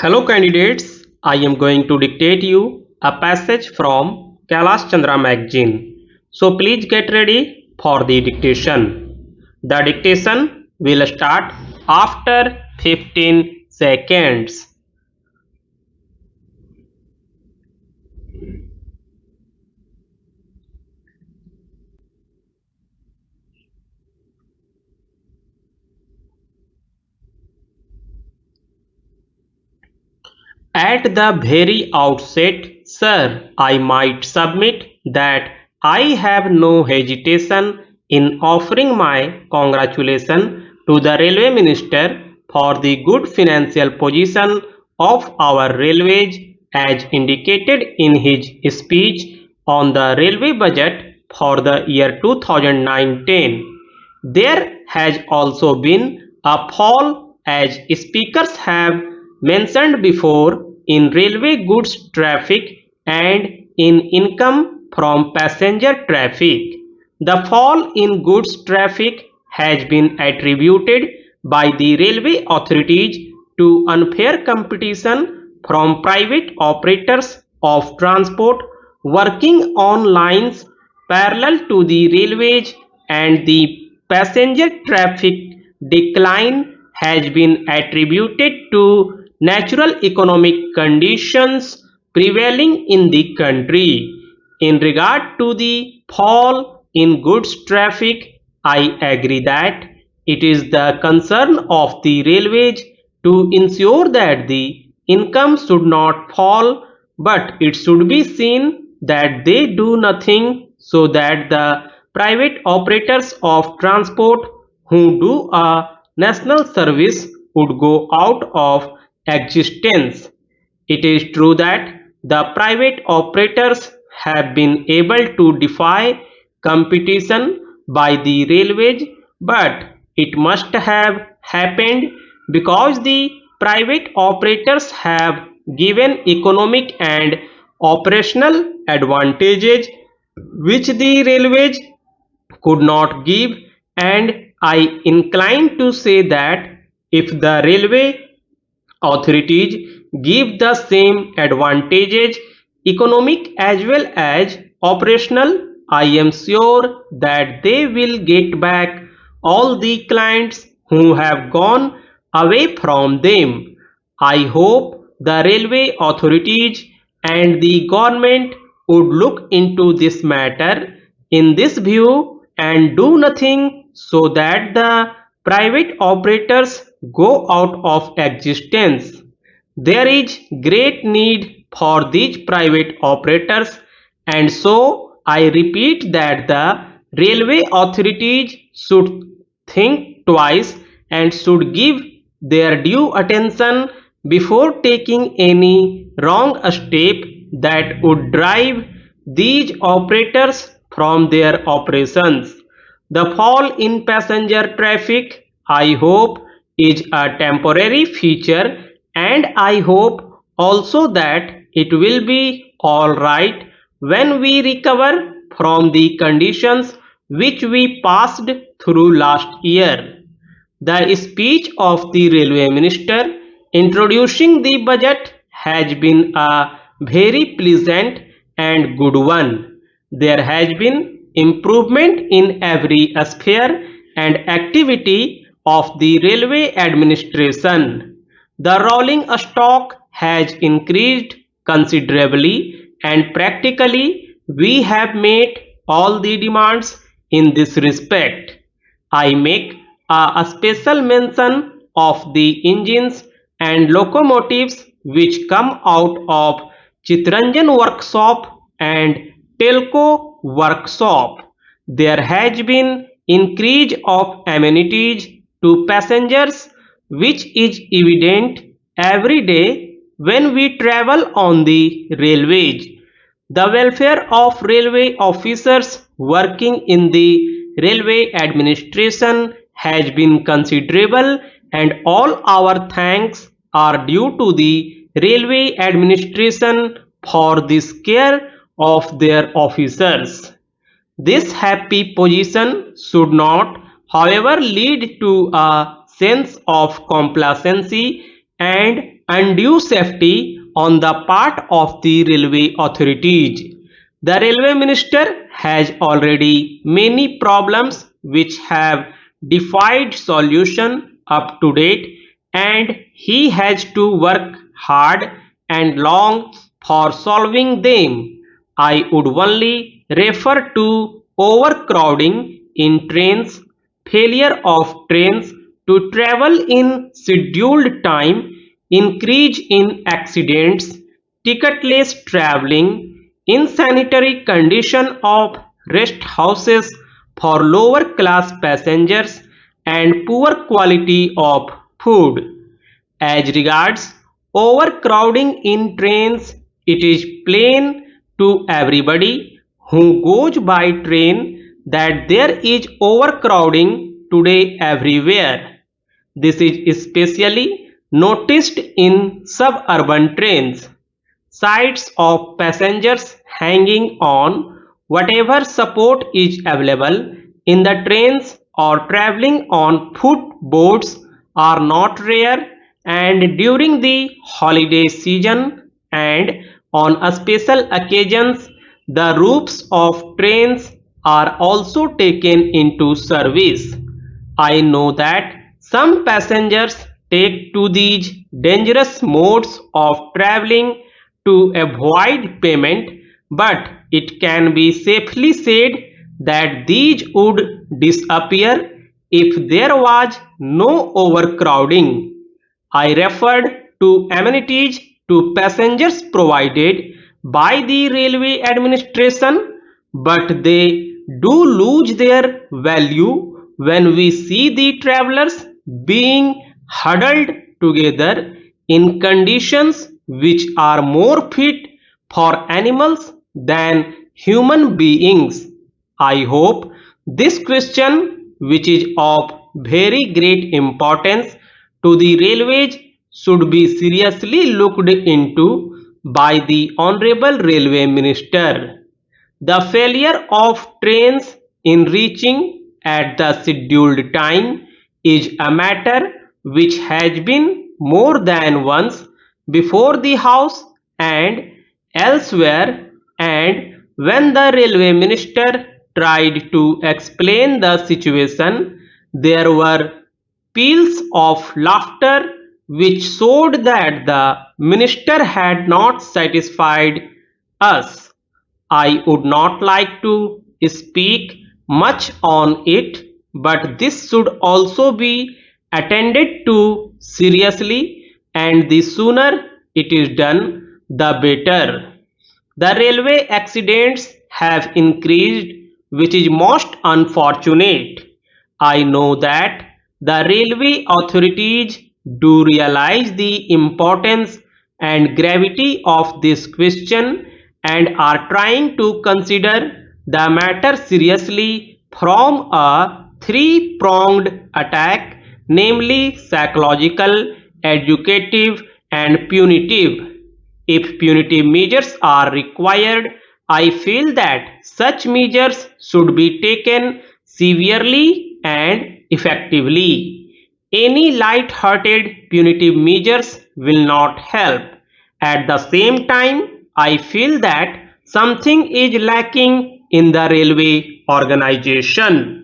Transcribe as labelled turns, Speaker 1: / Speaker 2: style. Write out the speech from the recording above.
Speaker 1: Hello candidates, I am going to dictate you a passage from Kailash Chandra magazine. So please get ready for the dictation. The dictation will start after 15 seconds. At the very outset, sir, I might submit that I have no hesitation in offering my congratulations to the Railway Minister for the good financial position of our railways as indicated in his speech on the railway budget for the year 2019. There has also been a fall, as speakers have mentioned before, in railway goods traffic and in income from passenger traffic. The fall in goods traffic has been attributed by the railway authorities to unfair competition from private operators of transport working on lines parallel to the railways, and the passenger traffic decline has been attributed to natural economic conditions prevailing in the country. In regard to the fall in goods traffic, I agree that it is the concern of the railways to ensure that the income should not fall, but it should be seen that they do nothing so that the private operators of transport who do a national service would go out of existence. It is true that the private operators have been able to defy competition by the railways, but it must have happened because the private operators have given economic and operational advantages which the railways could not give, and I incline to say that if the railway authorities give the same advantages, economic as well as operational, I am sure that they will get back all the clients who have gone away from them. I hope the railway authorities and the government would look into this matter in this view and do nothing so that the private operators go out of existence. There is great need for these private operators, and so I repeat that the railway authorities should think twice and should give their due attention before taking any wrong step that would drive these operators from their operations. The fall in passenger traffic, I hope, is a temporary feature, and I hope also that it will be alright when we recover from the conditions which we passed through last year. The speech of the railway minister introducing the budget has been a very pleasant and good one. There has been improvement in every sphere and activity of the railway administration. The rolling stock has increased considerably, and practically we have met all the demands in this respect. I make a special mention of the engines and locomotives which come out of Chittaranjan workshop and Telco workshop. There has been increase of amenities to passengers which is evident every day when we travel on the railways. The welfare of railway officers working in the railway administration has been considerable, and all our thanks are due to the railway administration for this care of their officers. This happy position should not, however, lead to a sense of complacency and undue safety on the part of the railway authorities. The railway minister has already many problems which have defied solution up to date, and he has to work hard and long for solving them. I would only refer to overcrowding in trains, failure of trains to travel in scheduled time, increase in accidents, ticketless travelling, insanitary condition of rest houses for lower class passengers, and poor quality of food. As regards overcrowding in trains, it is plain to everybody who goes by train that there is overcrowding today everywhere. This is especially noticed in suburban trains. Sights of passengers hanging on whatever support is available in the trains or travelling on footboards are not rare, and during the holiday season and on special occasions the roofs of trains are also taken into service. I know that some passengers take to these dangerous modes of travelling to avoid payment, but it can be safely said that these would disappear if there was no overcrowding. I referred to amenities to passengers provided by the railway administration, but they do lose their value when we see the travelers being huddled together in conditions which are more fit for animals than human beings. I hope this question, which is of very great importance to the railways, should be seriously looked into by the Honorable Railway Minister. The failure of trains in reaching at the scheduled time is a matter which has been more than once before the House and elsewhere, and when the railway minister tried to explain the situation, there were peals of laughter which showed that the minister had not satisfied us. I would not like to speak much on it, but this should also be attended to seriously, and the sooner it is done, the better. The railway accidents have increased, which is most unfortunate. I know that the railway authorities do realize the importance and gravity of this question and are trying to consider the matter seriously from a three-pronged attack, namely psychological, educative, and punitive. If punitive measures are required, I feel that such measures should be taken severely and effectively. Any light-hearted punitive measures will not help. At the same time, I feel that something is lacking in the railway organization.